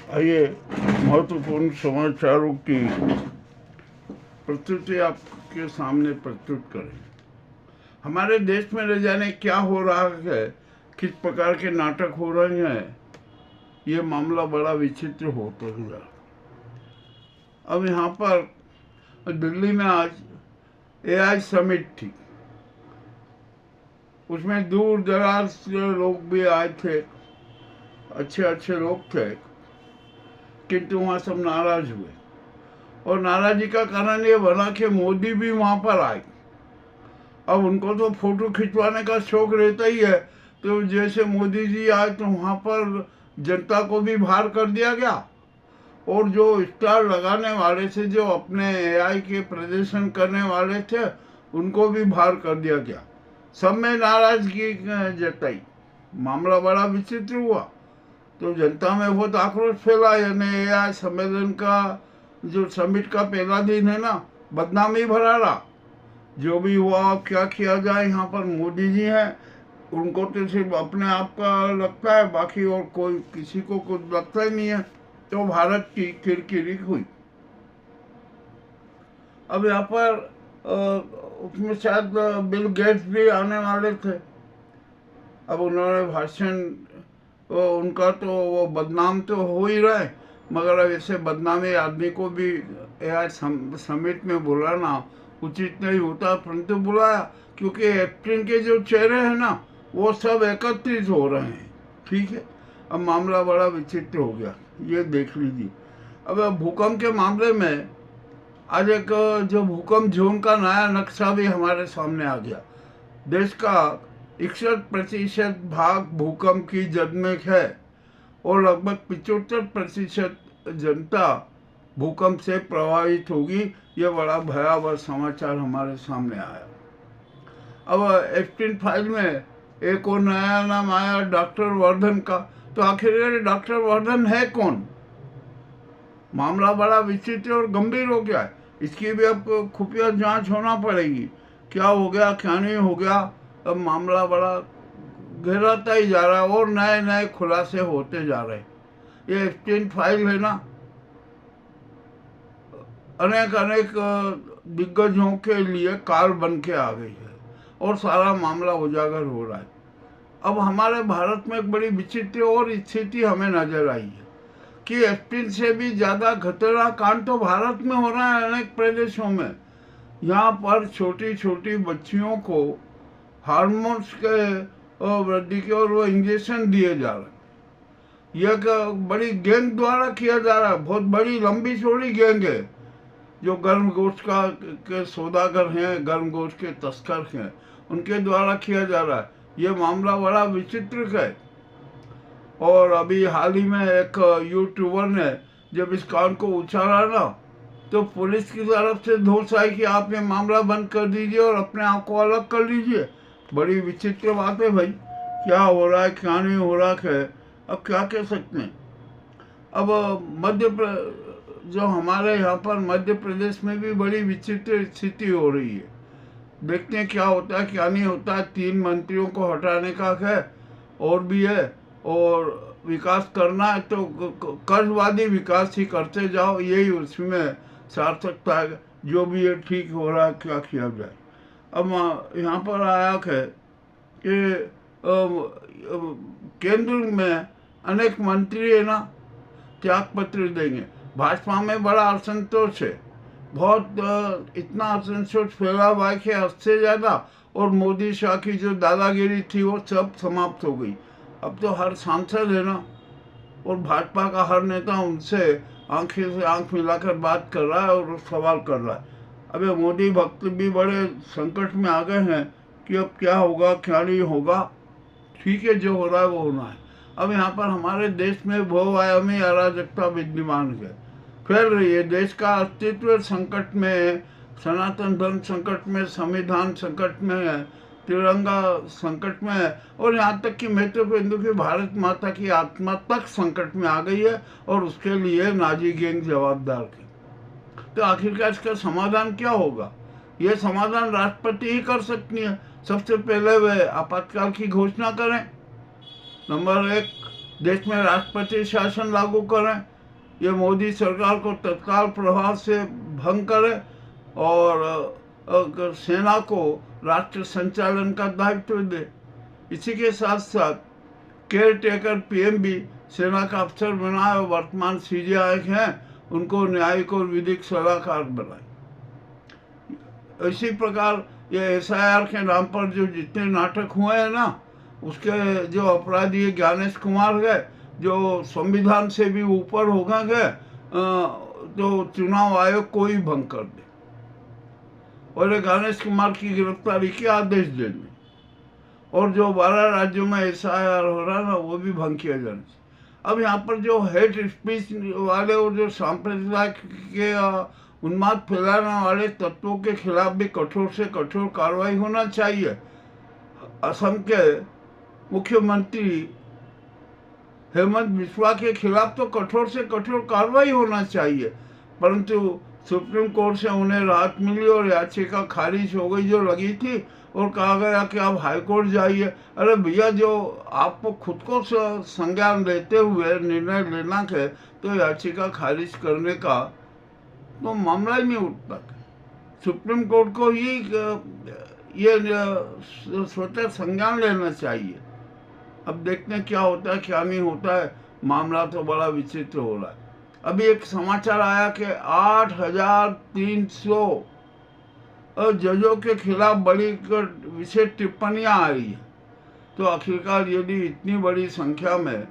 आइए महत्वपूर्ण समाचारों की प्रस्तुति आपके सामने प्रस्तुत करें। हमारे देश में न जाने क्या हो रहा है, किस प्रकार के नाटक हो रहे हैं, ये मामला बड़ा विचित्र होता गया। अब यहाँ पर दिल्ली में आज एआई समिट थी, उसमें दूर दराज से लोग भी आए थे, अच्छे अच्छे लोग थे, किंतु वहाँ सब नाराज हुए। और नाराजी का कारण ये बना कि मोदी भी वहाँ पर आए। अब उनको तो फोटो खिंचवाने का शौक रहता ही है, तो जैसे मोदी जी आए तो वहाँ पर जनता को भी बाहर कर दिया गया, और जो स्टार लगाने वाले थे, जो अपने एआई के प्रदर्शन करने वाले थे, उनको भी बाहर कर दिया गया। सब में नाराजगी जताई, मामला बड़ा विचित्र हुआ। तो जनता में बहुत आक्रोश फैला, यानी एआई सम्मेलन का जो समिट का पहला दिन है ना, बदनामी भरा रहा। जो भी हुआ, अब क्या किया जाए, यहाँ पर मोदी जी हैं, उनको तो सिर्फ अपने आप का लगता है, बाकी और कोई किसी को कुछ लगता ही नहीं है। तो भारत की किरकिरी हुई। अब यहाँ पर उसमें शायद बिल गेट्स भी आने वाले थे। अब उन्होंने भाषण, उनका तो वो बदनाम तो हो ही रहा है, मगर अब ऐसे बदनामी आदमी को भी एआई समिट में बुलाना उचित नहीं होता, परंतु बुलाया क्योंकि एक्टिंग के जो चेहरे हैं ना, वो सब एकत्रित हो रहे हैं। ठीक है, अब मामला बड़ा विचित्र हो गया, ये देख लीजिए। अब भूकंप के मामले में आज एक जो भूकंप जोन का नया नक्शा भी हमारे सामने आ गया। देश का 61% भाग भूकंप की जद में है और लगभग 75% जनता भूकंप से प्रभावित होगी। ये बड़ा भयावह समाचार हमारे सामने आया। अब एप्स्टीन फाइल में एक और नया नाम आया, डॉक्टर वर्धन का। तो आखिर डॉक्टर वर्धन है कौन? मामला बड़ा विचित्र और गंभीर हो गया है। इसकी भी अब खुफिया जांच होना पड़ेगी, क्या हो गया क्या नहीं हो गया। अब मामला बड़ा गहराता ही जा रहा है और नए नए खुलासे होते जा रहे हैं। ये एप्स्टीन फाइल है ना, अनेक अनेक दिग्गजों के लिए काल बन के आ गई है और सारा मामला उजागर हो रहा है। अब हमारे भारत में एक बड़ी विचित्र और स्थिति हमें नजर आई है कि एप्स्टीन से भी ज़्यादा खतरनाक कांड तो भारत में हो रहा है अनेक प्रदेशों में। यहाँ पर छोटी छोटी बच्चियों को हार्मोन्स के वृद्धि के और वो इंजेक्शन दिए जा रहे हैं। यह बड़ी गैंग द्वारा किया जा रहा है, बहुत बड़ी लंबी चौड़ी गैंग है। जो गर्म गोश्त का के सौदागर हैं, गर्म गोश्त के तस्कर हैं, उनके द्वारा किया जा रहा है। ये मामला बड़ा विचित्र है। और अभी हाल ही में एक यूट्यूबर ने जब इस कांड को उछाला ना, तो पुलिस की तरफ से धोस आई कि आप ये मामला बंद कर दीजिए और अपने आप को अलग कर लीजिए। बड़ी विचित्र बात है भाई, क्या हो रहा है क्या नहीं हो रहा है, अब क्या कह सकते हैं। अब जो हमारे यहाँ पर मध्य प्रदेश में भी बड़ी विचित्र स्थिति हो रही है। देखते हैं क्या होता है क्या नहीं होता है। 3 मंत्रियों को हटाने का है और भी है, और विकास करना है तो कर्जवादी विकास ही करते जाओ, यही उसमें सार्थकता है। जो भी है ठीक हो रहा है, क्या किया जाए। अब यहाँ पर आया है कि केंद्र में अनेक मंत्री है ना, त्याग पत्र देंगे। भाजपा में बड़ा असंतोष है, बहुत इतना असंतोष फैला हुआ है कि हद से ज़्यादा। और मोदी शाह की जो दादागिरी थी वो सब समाप्त हो गई। अब तो हर सांसद है ना, और भाजपा का हर नेता उनसे आंखें से आंख मिलाकर बात कर रहा है और सवाल कर रहा है। अबे मोदी भक्त भी बड़े संकट में आ गए हैं कि अब क्या होगा क्या नहीं होगा। ठीक है, जो हो रहा है वो होना है। अब यहाँ पर हमारे देश में बहुआयामी अराजकता विद्यमान है, फैल रही है। देश का अस्तित्व संकट में है, सनातन धर्म संकट में, संविधान संकट में है, तिरंगा संकट में है, और यहाँ तक कि मैं तो कहूँ कि भारत माता की आत्मा तक संकट में आ गई है, और उसके लिए नाजी गैंग जवाबदार थी। तो आखिरकार इसका समाधान क्या होगा? ये समाधान राष्ट्रपति ही कर सकती है। सबसे पहले वे आपातकाल की घोषणा करें। नंबर 1, देश में राष्ट्रपति शासन लागू करें। ये मोदी सरकार को तत्काल प्रभाव से भंग करे और सेना को राष्ट्र संचालन का दायित्व दे। इसी के साथ साथ केयर टेकर पीएम भी सेना का अफसर बनाए और वर्तमान सीजीआई हैं उनको न्यायिक और विधिक सलाहकार बनाए। इसी प्रकार ये एसआईआर के नाम पर जो जितने नाटक हुए हैं ना, उसके जो अपराधी ज्ञानेश कुमार गए, जो संविधान से भी ऊपर हो गए, तो चुनाव आयोग को ही भंग कर दे और ये ज्ञानेश कुमार की गिरफ्तारी के आदेश देने, और जो 12 राज्यों में एसआईआर हो रहा है ना, वो भी भंग किया जाना चाहिए। अब यहाँ पर जो हेट स्पीच वाले और जो सांप्रदायिक के उन्माद फैलाने वाले तत्वों के खिलाफ भी कठोर से कठोर कार्रवाई होना चाहिए। असम के मुख्यमंत्री हेमंत बिस्वा के खिलाफ तो कठोर से कठोर कार्रवाई होना चाहिए, परंतु सुप्रीम कोर्ट से उन्हें राहत मिली और याचिका खारिज हो गई जो लगी थी, और कहा गया कि आप हाई कोर्ट जाइए। अरे भैया, जो आपको खुद को संज्ञान लेते हुए निर्णय लेना है, तो याचिका खारिज करने का तो मामला ही नहीं उठता। सुप्रीम कोर्ट को ही ये स्वतः संज्ञान लेना चाहिए। अब देखते हैं क्या होता है क्या नहीं होता है। मामला तो बड़ा विचित्र हो रहा है। अभी एक समाचार आया कि 8,300 जजों के खिलाफ बड़ी विशेष टिप्पणियां आ रही है। तो आखिरकार यदि इतनी बड़ी संख्या में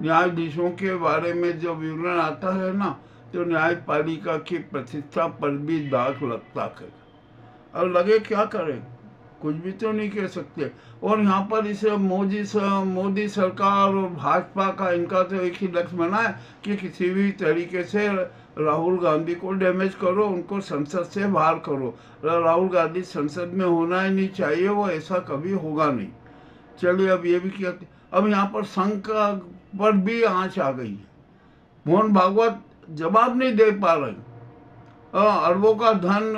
न्यायाधीशों के बारे में जो विवरण आता है ना, तो न्यायपालिका की प्रतिष्ठा पर भी दाग लगता है। अब लगे क्या करें, कुछ भी तो नहीं कह सकते। और यहाँ पर इसे मोदी सरकार और भाजपा का इनका तो एक ही लक्ष्य बना है कि किसी भी तरीके से राहुल गांधी को डैमेज करो, उनको संसद से बाहर करो। राहुल गांधी संसद में होना ही नहीं चाहिए, वो ऐसा कभी होगा नहीं। चलिए, अब ये भी किया। अब यहाँ पर संघ पर भी आंच आ गई है। मोहन भागवत जवाब नहीं दे पा रहे। अरबों का धन,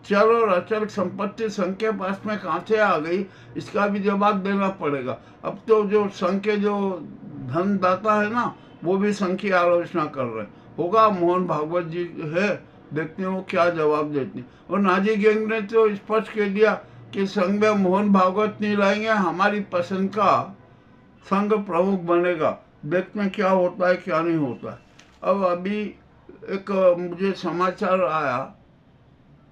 चल और अचल संपत्ति संघ के पास में कहाँ से आ गई, इसका भी जवाब देना पड़ेगा। अब तो जो संघ के जो धनदाता है ना, वो भी संघ की आलोचना कर रहे हैं। होगा, मोहन भागवत जी है, देखते हैं वो क्या जवाब देते हैं। और नाजी गैंग ने तो स्पष्ट कह दिया कि संघ में मोहन भागवत नहीं लाएंगे, हमारी पसंद का संघ प्रमुख बनेगा। देखते हैं क्या होता है क्या नहीं होता है। अब अभी एक मुझे समाचार आया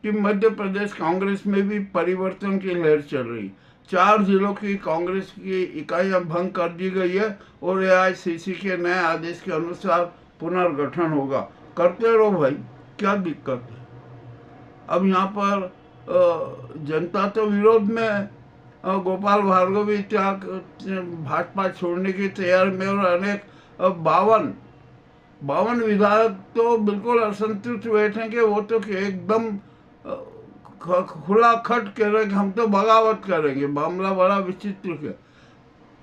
कि मध्य प्रदेश कांग्रेस में भी परिवर्तन की लहर चल रही। 4 जिलों की कांग्रेस की इकाइयां भंग कर दी गई है और एआईसीसी के नए आदेश के अनुसार पुनर्गठन होगा। करते रहो भाई, क्या दिक्कत है। अब यहाँ पर जनता तो विरोध में, गोपाल भार्गव भी भाजपा छोड़ने की तैयारी में, और अनेक 52 विधायक तो बिल्कुल असंतुष्ट बैठेंगे। वो तो एकदम खुला खट कह रहे कि हम तो बगावत करेंगे। मामला बड़ा विचित्र है।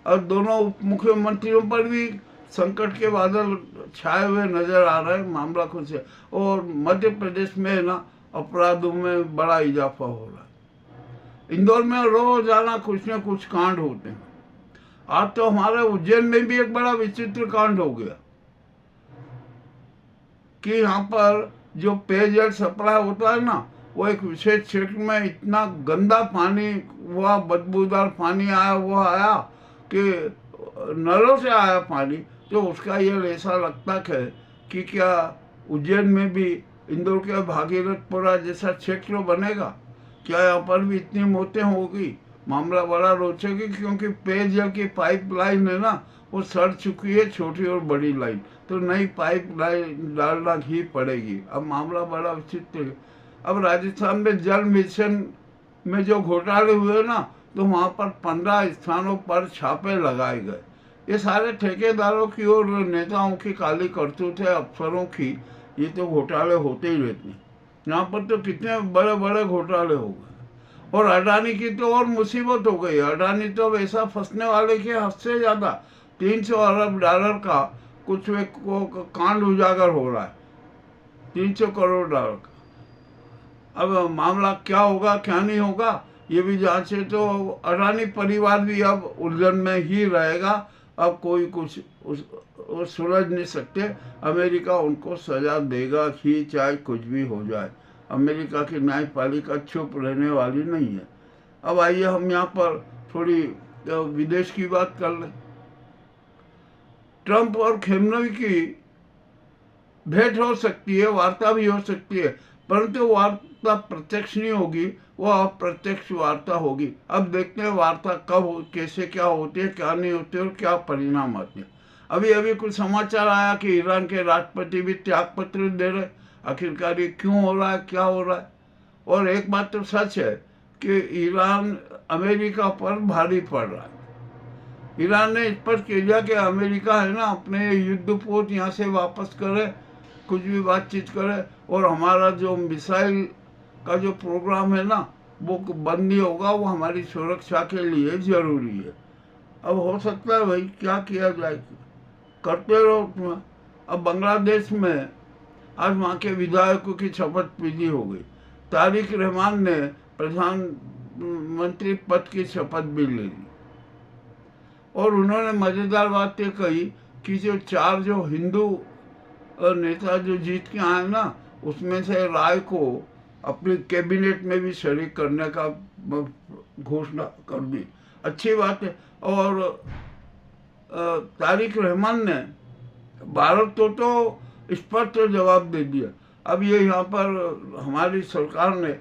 और दोनों उप मुख्यमंत्रियों पर भी संकट के बादल छाए हुए नजर आ रहे हैं। मामला कुछ है। और मध्य प्रदेश में ना अपराधों में बड़ा इजाफा हो रहा है। इंदौर में रोजाना कुछ न कुछ कांड होते हैं। आज तो हमारे उज्जैन में भी एक बड़ा विचित्र कांड हो गया कि यहाँ पर जो पेयजल सप्लाई होता है ना, वो एक विशेष क्षेत्र में इतना गंदा पानी हुआ, बदबूदार पानी आया कि नलों से आया पानी। तो उसका ये ऐसा लगता है कि क्या उज्जैन में भी इंदौर के भागीरथपुरा जैसा क्षेत्र बनेगा, क्या यहाँ पर भी इतनी मौतें होगी। मामला बड़ा रोचक है, क्योंकि पेयजल की पाइपलाइन है ना, वो सड़ चुकी है, छोटी और बड़ी लाइन। तो नई पाइप लाइन डालना ही पड़ेगी। अब मामला बड़ा विचित्र है। अब राजस्थान में जल मिशन में जो घोटाले हुए ना, तो वहाँ पर 15 स्थानों पर छापे लगाए गए। ये सारे ठेकेदारों की और नेताओं की काली करतूत है, अफसरों की। ये तो घोटाले होते ही रहते हैं। यहाँ पर तो कितने बड़े बड़े घोटाले हो गए। और अडानी की तो और मुसीबत हो गई। अडानी तो अब ऐसा फंसने वाले के हद से ज़्यादा $300 अरब का कुछ कांड उजागर हो रहा है। $300 करोड़ का। अब मामला क्या होगा क्या नहीं होगा, ये भी जांचे। तो अडानी परिवार भी अब उलझन में ही रहेगा। अब कोई कुछ वो सुलझ नहीं सकते। अमेरिका उनको सजा देगा ही, चाहे कुछ भी हो जाए। अमेरिका की न्यायपालिका चुप रहने वाली नहीं है। अब आइए हम यहाँ पर थोड़ी विदेश की बात कर लें। ट्रंप और खेमनवी की भेंट हो सकती है, वार्ता भी हो सकती है, परंतु वार्ता प्रत्यक्ष नहीं होगी, वो अप्रत्यक्ष वार्ता होगी। अब देखते हैं वार्ता कब कैसे क्या होती है, क्या नहीं होती है और क्या परिणाम आते हैं। अभी अभी कुछ समाचार आया कि ईरान के राष्ट्रपति भी त्याग पत्र दे रहे। आखिरकार ये क्यों हो रहा है, क्या हो रहा है? और एक बात तो सच है कि ईरान अमेरिका पर भारी पड़ रहा है। ईरान ने स्पष्ट कह दिया कि अमेरिका है ना, अपने युद्धपोत यहाँ से वापस करे, कुछ भी बातचीत करे, और हमारा जो मिसाइल का जो प्रोग्राम है ना वो बंद नहीं होगा, वो हमारी सुरक्षा के लिए जरूरी है। अब हो सकता है भाई, क्या किया जाए, करते रहो। अब बांग्लादेश में आज वहाँ के विधायकों की शपथ विधि हो गई। तारिक रहमान ने प्रधानमंत्री पद की शपथ भी ले ली, और उन्होंने मजेदार बात ये कही कि जो हिंदू नेता जो जीत के आए ना, उसमें से राय को अपनी कैबिनेट में भी शरीक करने का घोषणा कर दी। अच्छी बात है। और तारिक रहमान ने भारत को तो स्पष्ट जवाब दे दिया। अब ये यहाँ पर हमारी सरकार ने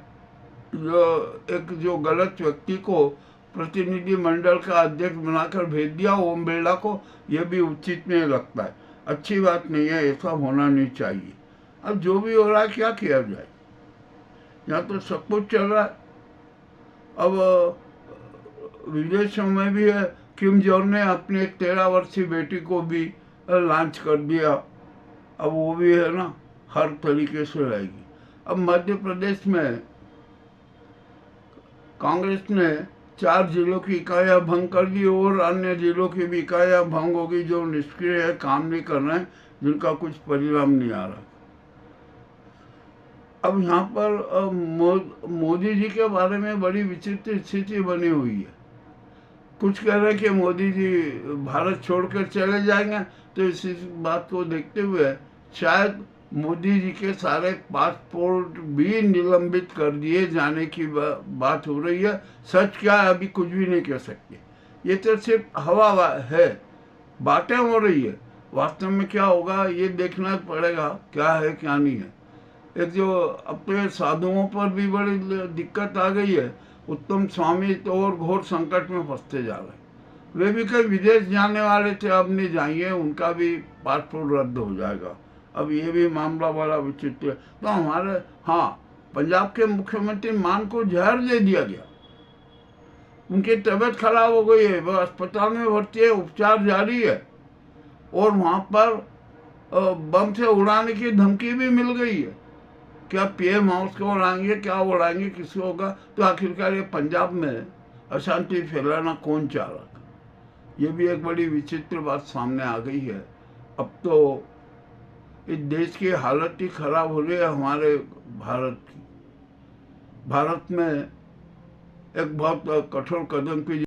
जो गलत व्यक्ति को प्रतिनिधि मंडल का अध्यक्ष बनाकर भेज दिया, ओम बिरला को, यह भी उचित नहीं लगता है, अच्छी बात नहीं है, ऐसा होना नहीं चाहिए। अब जो भी हो रहा है, क्या किया जाए, यहाँ तो सब कुछ चल रहा है। अब विदेशों में भी है, किम जोंग ने अपनी एक 13 वर्षीय बेटी को भी लॉन्च कर दिया। अब वो भी है ना, हर तरीके से रहेगी। अब मध्य प्रदेश में कांग्रेस ने 4 जिलों की इकाइयाँ भंग कर दी, और अन्य जिलों की भी इकाइयाँ भंग होगी जो निष्क्रिय है, काम नहीं कर रहे हैं, जिनका कुछ परिणाम नहीं आ रहा। अब यहाँ पर मोदी जी के बारे में बड़ी विचित्र स्थिति बनी हुई है। कुछ कह रहे हैं कि मोदी जी भारत छोड़कर चले जाएंगे, तो इसी बात को देखते हुए शायद मोदी जी के सारे पासपोर्ट भी निलंबित कर दिए जाने की बात हो रही है। सच क्या है अभी कुछ भी नहीं कह सकते, ये तो सिर्फ हवा है, बातें हो रही है। वास्तव में क्या होगा ये देखना पड़ेगा, क्या है क्या नहीं है। एक जो अपने साधुओं पर भी बड़ी दिक्कत आ गई है, उत्तम स्वामी तो और घोर संकट में फंसते जा रहे हैं। वे भी कहीं विदेश जाने वाले थे, अब नहीं जाएंगे, उनका भी पासपोर्ट रद्द हो जाएगा। अब ये भी मामला बड़ा विचित्र है। तो हमारे पंजाब के मुख्यमंत्री मान को जहर दे दिया गया, उनकी तबीयत खराब हो गई है, वह अस्पताल में भर्ती है, उपचार जारी है, और वहाँ पर बम से उड़ाने की धमकी भी मिल गई है। क्या पीएम हाउस को उड़ाएंगे, क्या उड़ाएंगे, किसी होगा? तो आखिरकार ये पंजाब में अशांति फैलाना कौन चाह रहा था? ये भी एक बड़ी विचित्र बात सामने आ गई है। अब तो इस देश की हालत ही खराब हो रही है, हमारे भारत की। भारत में एक बहुत कठोर कदम की